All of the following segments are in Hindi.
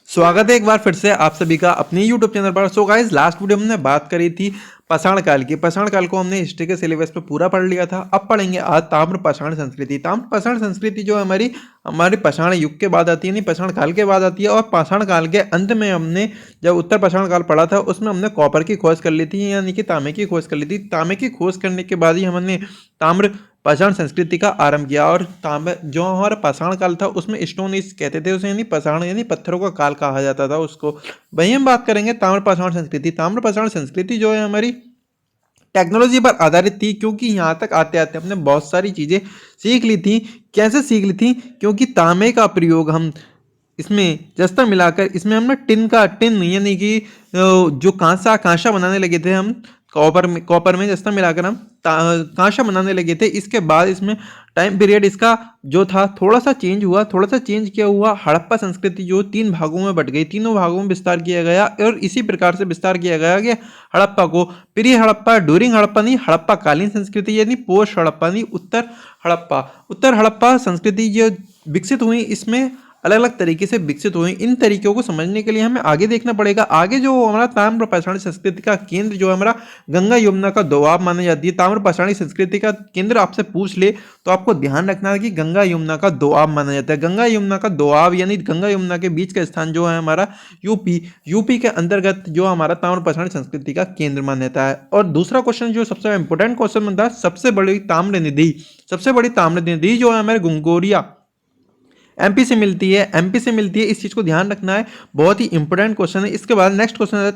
स्वागत है एक बार फिर से आप सभी का अपने यूट्यूब चैनल पर। सो गाइस, लास्ट वीडियो में हमने बात करी थी पाषाण काल की। पाषाण काल को हमने हिस्ट्री के सिलेबस पे पूरा पढ़ लिया था। अब पढ़ेंगे आज ताम्र पाषाण संस्कृति। ताम्र पाषाण संस्कृति जो हमारी हमारी पाषाण युग के बाद आती है, नहीं पाषाण काल के बाद आती है। और पाषाण काल के अंत में हमने जब उत्तर पाषाण काल पढ़ा था उसमें हमने कॉपर की खोज कर ली थी, यानी कि तांबे की खोज कर ली थी। तांबे की खोज करने के बाद ही हमने ताम्र पाषाण संस्कृति का आरंभ किया। और तांबे जो हमारा पाषाण काल था उसमें स्टोन एज कहते थे उसे, यानी पाषाण यानी पत्थरों का काल कहा जाता था उसको। वही हम बात करेंगे ताम्र पाषाण संस्कृति। ताम्र पाषाण संस्कृति जो है हमारी टेक्नोलॉजी पर आधारित थी, क्योंकि यहाँ तक आते आते हमने बहुत सारी चीज़ें सीख ली थी। कैसे सीख ली थी? क्योंकि तांबे का प्रयोग हम इसमें जस्ता मिलाकर इसमें हमने टिन यानी कि जो कांसा बनाने लगे थे हम। कॉपर में जस्ता मिलाकर हम कांसा बनाने लगे थे। इसके बाद इसमें टाइम पीरियड इसका जो था थोड़ा सा चेंज हुआ। थोड़ा सा चेंज क्या हुआ, हड़प्पा संस्कृति जो 3 भागों में बट गई, तीनों भागों में विस्तार किया गया। और इसी प्रकार से विस्तार किया गया कि हड़प्पा को प्री हड़प्पा, ड्यूरिंग हड़प्पा नहीं, हड़प्पा कालीन संस्कृति यानी पोस्ट हड़प्पा नहीं, उत्तर हड़प्पा संस्कृति जो विकसित हुई, इसमें अलग अलग तरीके से विकसित हुई। इन तरीकों को समझने के लिए हमें आगे देखना पड़ेगा। आगे जो हमारा ताम्र पाषाणी संस्कृति का केंद्र जो हमारा गंगा यमुना का दोआब माना जाती है। ताम्र पाषाणी संस्कृति का केंद्र आपसे पूछ ले तो आपको ध्यान रखना है कि गंगा यमुना का दोआब माना जाता है। गंगा यमुना का दोआब यानी गंगा यमुना के बीच का स्थान जो है हमारा यूपी के अंतर्गत जो हमारा ताम्र पाषाणी संस्कृति का केंद्र माना जाता है। और दूसरा क्वेश्चन जो सबसे इंपॉर्टेंट क्वेश्चन बनता है, सबसे बड़ी ताम्र नदी जो है हमारे गंगोरिया एमपी से मिलती है। इस चीज को ध्यान रखना है, बहुत ही इंपॉर्टेंट क्वेश्चन है। इसके बाद नेक्स्ट क्वेश्चन है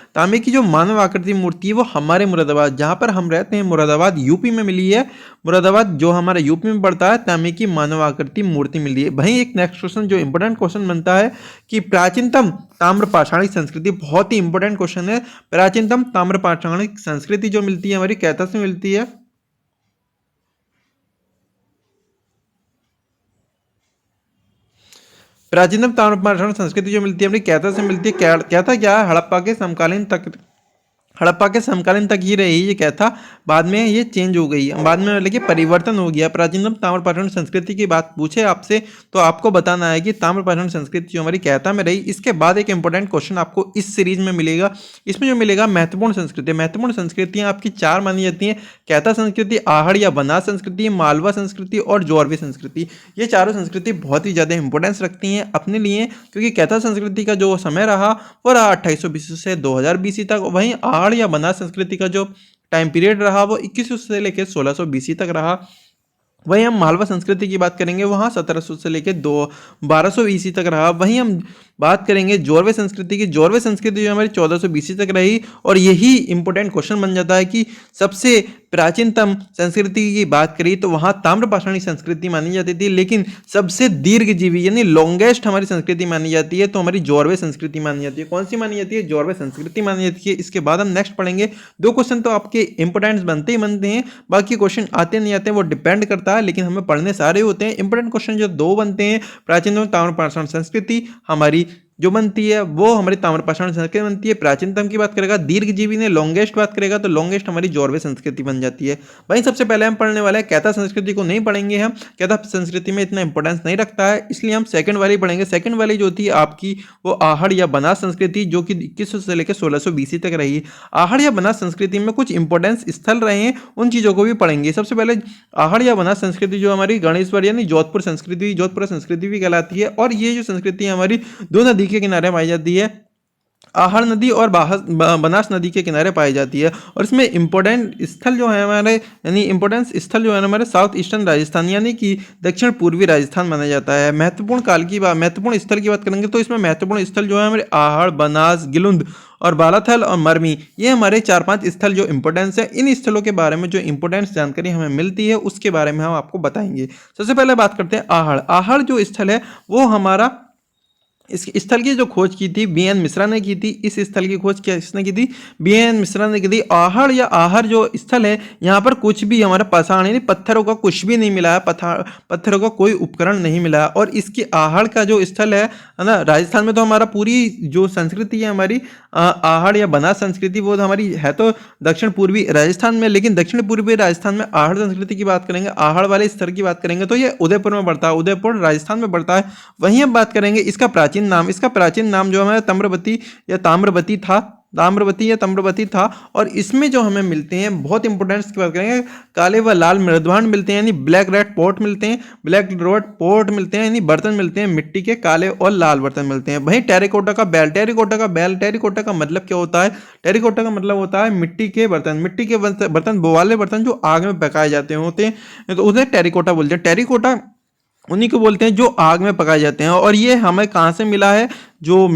तांबे की जो मानव आकृति मूर्ति है वो हमारे मुरादाबाद, जहां पर हम रहते हैं मुरादाबाद यूपी में मिली है। मुरादाबाद जो हमारा यूपी में पड़ता है, तांबे की मानव आकृति मूर्ति मिली है। वहीं एक नेक्स्ट क्वेश्चन जो इंपॉर्टेंट क्वेश्चन बनता है कि प्राचीनतम ताम्र पाषाणी संस्कृति, बहुत ही इंपॉर्टेंट क्वेश्चन है। प्राचीनतम ताम्र पाषाणी संस्कृति जो मिलती है हमारी कैथा से मिलती है। प्राचीनतम ताम्र पाषाण संस्कृति जो मिलती है अपनी कैथा से मिलती है। कैथा क्या है? हड़प्पा के समकालीन तक ही रही ये कैथा। बाद में ये चेंज हो गई, बाद में मतलब कि परिवर्तन हो गया। प्राचीनतम ताम्र पाषाण संस्कृति की बात पूछे आपसे तो आपको बताना है कि ताम्र पाषाण संस्कृति जो हमारी कैथा में रही। इसके बाद एक इंपॉर्टेंट क्वेश्चन आपको इस सीरीज में मिलेगा। इसमें जो मिलेगा महत्वपूर्ण संस्कृतियां आपकी 4 मानी जाती हैं। कैथा संस्कृति, आहड़ या बनास संस्कृति, मालवा संस्कृति और जोरवी संस्कृति। ये चारों संस्कृति बहुत ही ज़्यादा इंपॉर्टेंस रखती हैं अपने लिए, क्योंकि कैथा संस्कृति का जो समय रहा वो रहा 2800 BC से 2000 BC तक। वहीं आहड़ या बनास संस्कृति का जो टाइम पीरियड रहा वो 2100 से लेकर 1600 BC तक रहा। वहीं हम मालवा संस्कृति की बात करेंगे, वहाँ 1700 से लेकर 1200 BC तक रहा। वहीं हम बात करेंगे जोरवे संस्कृति की। जोरवे संस्कृति जो हमारी 1400 BC तक रही। और यही इंपॉर्टेंट क्वेश्चन बन जाता है कि सबसे प्राचीनतम संस्कृति की बात करी तो वहाँ ताम्र पाषाणी संस्कृति मानी जाती थी, लेकिन सबसे दीर्घजीवी यानी लॉन्गेस्ट हमारी संस्कृति मानी जाती है तो हमारी जोरवे संस्कृति मानी जाती है। कौन सी मानी जाती है? जोरवे संस्कृति मानी जाती है। इसके बाद हम नेक्स्ट पढ़ेंगे। 2 क्वेश्चन तो आपके इंपॉर्टेंट बनते हैं, बाकी क्वेश्चन आते नहीं आते वो डिपेंड करता है, लेकिन हमें पढ़ने सारे होते हैं। इंपॉर्टेंट क्वेश्चन जो 2 बनते हैं, प्राचीनतम ताम्र पाषाण संस्कृति हमारी जो बनती है वो हमारी ताम्र पाषाण संस्कृति बनती है। प्राचीनतम की बात करेगा, दीर्घजीवी ने लॉन्गेस्ट बात करेगा तो लॉन्गेस्ट हमारी जोरवे संस्कृति बन जाती है। वहीं सबसे पहले हम पढ़ने वाले हैं कैथा संस्कृति को नहीं पढ़ेंगे हम, कैथा संस्कृति में इतना इंपॉर्टेंस नहीं रखता है, इसलिए हम सेकंड वाली पढ़ेंगे। सेकंड वाली जो थी आपकी वो आहड़ या बनास संस्कृति, जो कि 2100 से लेकर 1600 BC तक रही। आहड़ या बनास संस्कृति में कुछ इंपॉर्टेंस स्थल रहे हैं, उन चीज़ों को भी पढ़ेंगे। सबसे पहले आहड़ या बनास संस्कृति जो हमारी गणेश्वर यानी जोधपुर संस्कृति भी कहलाती है। और ये जो संस्कृति हमारी 2 नदी के किनारे पाई जाती है, आहड़ नदी और बनास नदी के किनारे पाई जाती है। और इसमें इंपॉर्टेंट स्थल जो है हमारे हमारे साउथ ईस्टर्न राजस्थान यानी कि दक्षिण पूर्वी राजस्थान माना जाता है। महत्वपूर्ण स्थल की बात करेंगे तो इसमें महत्वपूर्ण स्थल जो है हमारे आहड़, बनास, गिलुंद और बालाथल और मरमी, ये हमारे 4-5 स्थल जो इंपॉर्टेंस है। इन स्थलों के बारे में जो इंपॉर्टेंस जानकारी हमें मिलती है उसके बारे में हम आपको बताएंगे। सबसे पहले बात करते हैं आहड़। आहड़ जो स्थल है वो हमारा, इस स्थल की जो खोज की थी BN मिश्रा ने की थी। इस स्थल की खोज किसने की थी? BN मिश्रा ने की थी। आहड़ या आहर जो स्थल है यहाँ पर कुछ भी हमारा पाषाण यानी पत्थरों का कुछ भी नहीं मिला है, पत्थरों का कोई उपकरण नहीं मिला है। और इसकी आहड़ का जो स्थल है ना, राजस्थान में तो हमारा पूरी जो संस्कृति है हमारी आहड़ या बनास संस्कृति वो हमारी है तो दक्षिण पूर्वी राजस्थान में, लेकिन दक्षिण पूर्वी राजस्थान में आहड़ संस्कृति की बात करेंगे, आहड़ वाले स्तर की बात करेंगे तो ये उदयपुर में पड़ता है, उदयपुर राजस्थान में पड़ता है। वहीं हम बात करेंगे इसका प्राचीन नाम, इसका प्राचीन नाम जो हमारा ताम्रवती या ताम्रवती था, ताम्रवती या ताम्रवती था। और इसमें जो हमें मिलते हैं बहुत इंपॉर्टेंस की बात करेंगे, काले व लाल मृदभांड मिलते हैं, यानी ब्लैक रेड पॉट मिलते हैं, ब्लैक रेड पॉट मिलते हैं, यानी बर्तन मिलते हैं, मिट्टी के काले और लाल बर्तन मिलते हैं। वहीं टेरिकोटा का बैल, टेरिकोटा का बैल, टेरिकोटा का मतलब क्या होता है? टेरिकोटा का मतलब होता है मिट्टी के बर्तन, मिट्टी के बर्तन वो वाले बर्तन जो आग में पकाए जाते होते हैं, तो उन्हें टेरिकोटा बोलते हैं। टेरिकोटा उन्हीं को बोलते हैं जो आग में पकाए जाते हैं। और ये हमें कहाँ से मिला है? जो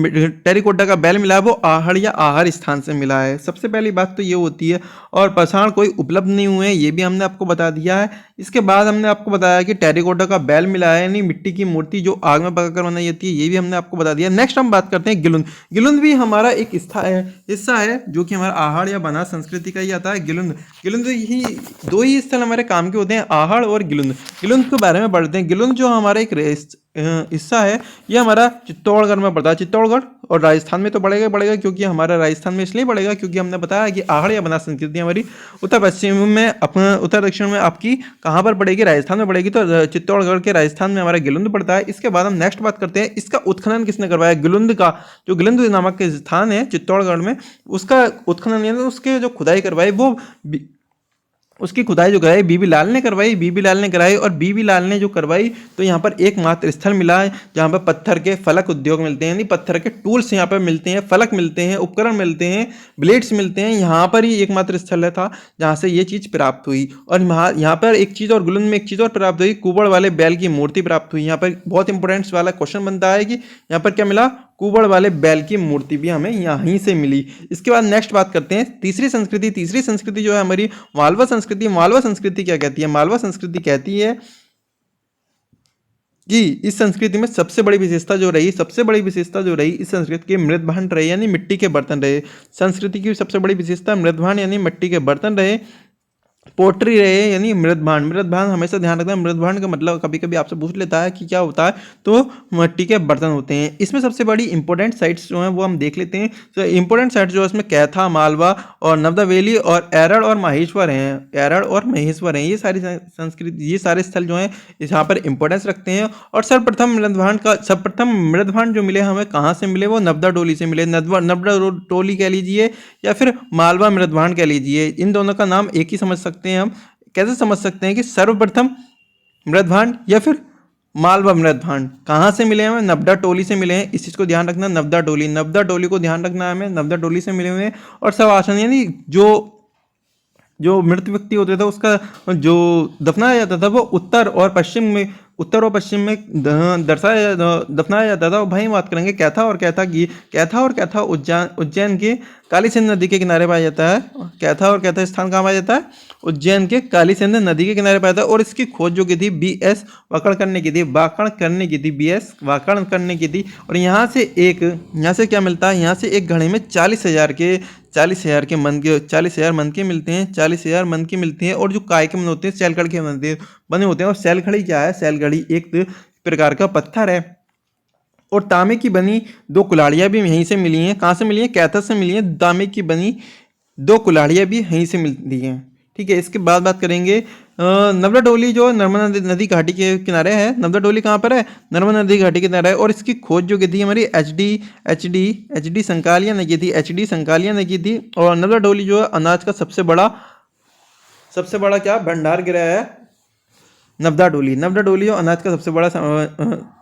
टेरिकोटा का बैल मिला है वो आहड़ या आहार स्थान से मिला है। सबसे पहली बात तो ये होती है। और पाषाण कोई उपलब्ध नहीं हुए हैं, ये भी हमने आपको बता दिया है। इसके बाद हमने आपको बताया कि टेरिकोटा का बैल मिला है, यानी मिट्टी की मूर्ति जो आग में पकाकर बनाई जाती है, ये भी हमने आपको बता दिया। नेक्स्ट हम बात करते हैं गिलुंद। गिलुंद भी हमारा एक हिस्सा है जो कि हमारा आहड़ या बनास संस्कृति का ही आता है। गिलुंद गिलुंद ही दो ही स्थल हमारे काम के होते हैं, आहड़ और गिलुंद। गिलुंद के बारे में पढ़ते हैं। गिलुंद जो हमारा एक हिस्सा है, ये हमारा चित्तौड़गढ़ में पड़ता है। चित्तौड़गढ़ और राजस्थान में तो पड़ेगा क्योंकि हमारा राजस्थान में इसलिए पड़ेगा क्योंकि हमने बताया कि आहड़ या बनास संस्कृति हमारी उत्तर पश्चिम में, अपना उत्तर दक्षिण में आपकी कहाँ पर पड़ेगी? राजस्थान में पड़ेगी। तो चित्तौड़गढ़ के राजस्थान में हमारा गिलुंद पड़ता है। इसके बाद हम नेक्स्ट बात करते हैं, इसका उत्खनन किसने करवाया? गिलुंद का जो गिलुंद नामक स्थान है चित्तौड़गढ़ में, उसका उत्खनन यानी उसके जो खुदाई करवाई, वो उसकी खुदाई जो कराई बीबी लाल ने करवाई। बीबी लाल ने कराई और बीबी लाल ने जो करवाई, तो यहाँ पर एकमात्र स्थल मिला है जहाँ पर पत्थर के फलक उद्योग मिलते हैं, यानी पत्थर के टूल्स यहाँ पर मिलते हैं, फलक मिलते हैं, उपकरण मिलते हैं, ब्लेड्स मिलते हैं। यहाँ पर ही एकमात्र स्थल था जहाँ से ये चीज़ प्राप्त हुई। और यहाँ पर एक चीज़ और, गिलुंद में एक चीज़ और प्राप्त हुई, कुबड़ वाले बैल की मूर्ति प्राप्त हुई। यहाँ पर बहुत इंपॉर्टेंट वाला क्वेश्चन बनता है कि यहाँ पर क्या मिला? कुबड़ वाले बैल की मूर्ति भी हमें यहीं से मिली। इसके बाद नेक्स्ट बात करते हैं तीसरी संस्कृति। तीसरी संस्कृति जो है हमारी मालवा संस्कृति। मालवा संस्कृति क्या कहती है? मालवा संस्कृति कहती है कि इस संस्कृति में सबसे बड़ी विशेषता जो रही इस संस्कृति के मृदभांड रहे, यानी मिट्टी के बर्तन रहे। संस्कृति की सबसे बड़ी विशेषता मृदभांड यानी मिट्टी के बर्तन रहे, पोट्री रहे यानी मृदभांड। मृदभांड हमेशा ध्यान रखना है, मृदभांड का मतलब कभी कभी आपसे पूछ लेता है कि क्या होता है, तो मिट्टी के बर्तन होते हैं। इसमें सबसे बड़ी इंपॉर्टेंट साइट्स जो हैं वो हम देख लेते हैं। तो इंपॉर्टेंट साइट्स जो है इसमें कैथा, मालवा और नर्मदा वैली और एरड़ और महेश्वर हैं। एरड़ और महेश्वर हैं, ये सारी संस्कृति, ये सारे स्थल जो हैं यहाँ पर इंपॉर्टेंस रखते हैं। और सर्वप्रथम मृदभांड जो मिले हमें कहाँ से मिले? वो नर्मदा डोली से मिले। नर्मदा डोली कह लीजिए या फिर मालवा मृदभांड कह लीजिए, इन दोनों का नाम एक ही समझ सकते हैं हम। कैसे समझ सकते हैं कि सर्वप्रथम मृदभांड या फिर मालवा मृदभांड कहाँ से मिले हैं? नर्मदा टोली से मिले हैं। इस चीज़ को ध्यान रखना, नर्मदा टोली को ध्यान रखना है हमें, नर्मदा टोली से मिले हुए हैं। और शवासन यानी जो मृत व्यक्ति होता था उसका जो दफनाया जाता था वो उत्तर और पश्चिम में दफनाया जाता था। भाई बात करेंगे कैथा और कैथा उज्जैन के काली सिंध नदी के किनारे पाया जाता है। कैथा और कैथा स्थान कहाँ पाया जाता है? उज्जैन के काली सिंध नदी के किनारे पाया जाता है। और इसकी खोज जो की थी BS वाकड़ करने की थी। और यहाँ से क्या मिलता है? यहाँ से एक घड़े में 40,000 मनके मिलते हैं। 40,000 मनके मिलते हैं। और जो काय के मन होते हैं, सैलखड़ी के बने होते हैं। और सैलखड़ी क्या है? सैलखड़ी एक प्रकार का पत्थर है। और तांबे की बनी 2 कुल्हाड़ियाँ भी यहीं से मिली हैं। कहाँ से मिली हैं? कैथा से मिली हैं। तांबे की बनी 2 कुल्हाड़ियाँ भी यहीं से मिलती हैं। ठीक है, इसके बाद बात करेंगे नर्मदा डोली जो नर्मदा नदी घाटी के किनारे है। नर्मदा डोली कहाँ पर है? नर्मदा नदी घाटी के किनारे है। और इसकी खोज जो की थी हमारी एच डी संकालिया ने की थी। और नर्मदा डोली जो है अनाज का सबसे बड़ा क्या भंडार गृह है? नर्मदा डोली जो अनाज का सबसे बड़ा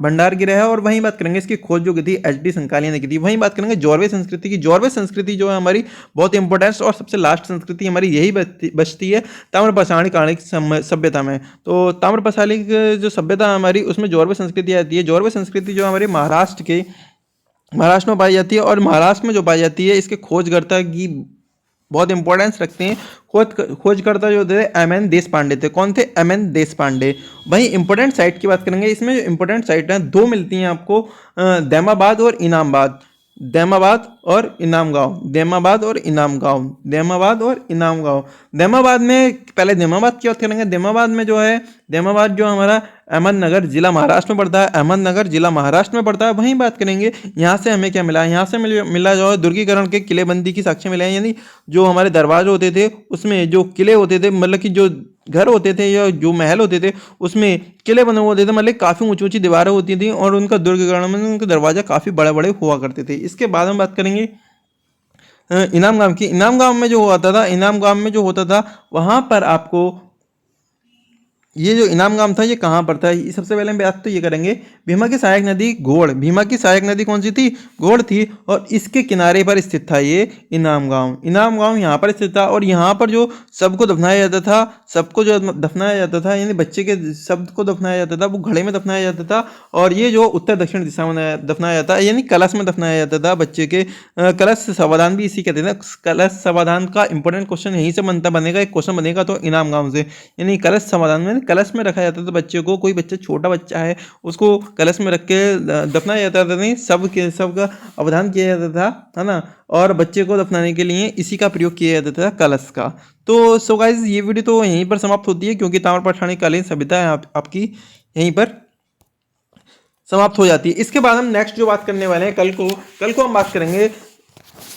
भंडार गृह है। और वहीं बात करेंगे इसकी खोज जो की थी HD संकालिया ने की थी। वहीं बात करेंगे जौरवे संस्कृति की। जौरवे संस्कृति जो है हमारी बहुत इंपॉर्टेंट और सबसे लास्ट संस्कृति हमारी यही बचती है ताम्रपाषाणी कालिक सभ्यता में। तो ताम्रपाषाणी जो सभ्यता हमारी उसमें जौरवे संस्कृति आती है। जौरवे संस्कृति जो हमारी महाराष्ट्र में पाई जाती है। और महाराष्ट्र में जो पाई जाती है इसके खोजकर्ता की बहुत इंपॉर्टेंस रखते हैं। खोजकर्ता जो थे MN देशपांडे थे। कौन थे? MN देशपांडे। वहीं इंपॉर्टेंट साइट की बात करेंगे। इसमें जो इंपॉर्टेंट साइट हैं 2 मिलती हैं आपको, दैमाबाद और इनामगांव। दैमाबाद में पहले दैमाबाद की बात करेंगे। दैमाबाद जो हमारा अहमदनगर जिला महाराष्ट्र में पड़ता है। वहीं बात करेंगे यहाँ से हमें क्या मिला? यहाँ से मिला जो है दुर्गीकरण के किलेबंदी की साक्ष्य मिले हैं। यानी जो हमारे दरवाजे होते थे उसमें जो किले होते थे, मतलब कि जो घर होते थे या जो महल होते थे उसमें किले बने हुए होते थे, मतलब काफ़ी ऊंची ऊंची दीवारें होती थी और उनका दुर्ग में उनके दरवाजा काफ़ी बड़े बड़े हुआ करते थे। इसके बाद हम बात करेंगे इनाम गांव की। इनाम गांव में जो होता था, इनाम गांव में जो होता था वहाँ पर आपको ये जो इनाम गांव था ये कहाँ पर था, सबसे पहले हम बात तो ये करेंगे भीमा की सहायक नदी घोड़। भीमा की सहायक नदी कौन सी थी? घोड़ थी। और इसके किनारे पर स्थित था ये इनाम गांव। इनाम गांव यहाँ पर स्थित था और यहाँ पर जो सबको दफनाया जाता था, सबको जो दफनाया जाता था यानी बच्चे के सबको दफनाया जाता था वो घड़े में दफनाया जाता था। और ये जो उत्तर दक्षिण दिशा में दफनाया जाता है यानी कलश में दफनाया जाता था बच्चे के। कलश समाधान भी इसी कहते थे ना। कलश समाधान का इंपॉर्टेंट क्वेश्चन यहीं से बनेगा, एक क्वेश्चन बनेगा तो इनाम गांव से, यानी कलश समाधान में कलश में रखा जाता था बच्चे को। कोई बच्चा छोटा बच्चा है उसको कलश में रख के दफनाया जाता था, नहीं सब का अवधान किया जाता था, है ना। और बच्चे को दफनाने के लिए इसी का प्रयोग किया जाता था, कलश का। तो सो गाइस ये वीडियो तो यहीं पर समाप्त होती है क्योंकि ताम्रपठानी कालीन सभ्यता है आपकी यहीं पर समाप्त हो जाती है। इसके बाद हम नेक्स्ट जो बात करने वाले हैं कल को हम बात करेंगे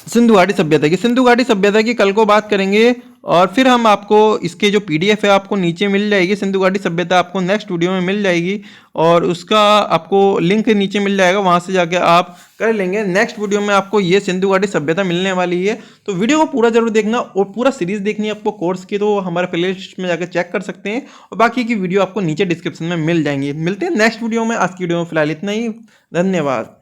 सिंधु घाटी सभ्यता की। सिंधु घाटी सभ्यता की कल को बात करेंगे और फिर हम आपको इसके जो पीडीएफ है आपको नीचे मिल जाएगी। सिंधु घाटी सभ्यता आपको नेक्स्ट वीडियो में मिल जाएगी और उसका आपको लिंक नीचे मिल जाएगा, वहां से जाके आप कर लेंगे। नेक्स्ट वीडियो में आपको ये सिंधु घाटी सभ्यता मिलने वाली है, तो वीडियो को पूरा जरूर देखना। और पूरा सीरीज देखनी है आपको कोर्स की तो हमारे प्लेलिस्ट में जाकर चेक कर सकते हैं और बाकी की वीडियो आपको नीचे डिस्क्रिप्शन में मिल जाएंगी। मिलते हैं नेक्स्ट वीडियो में। आज की वीडियो में फिलहाल इतना ही, धन्यवाद।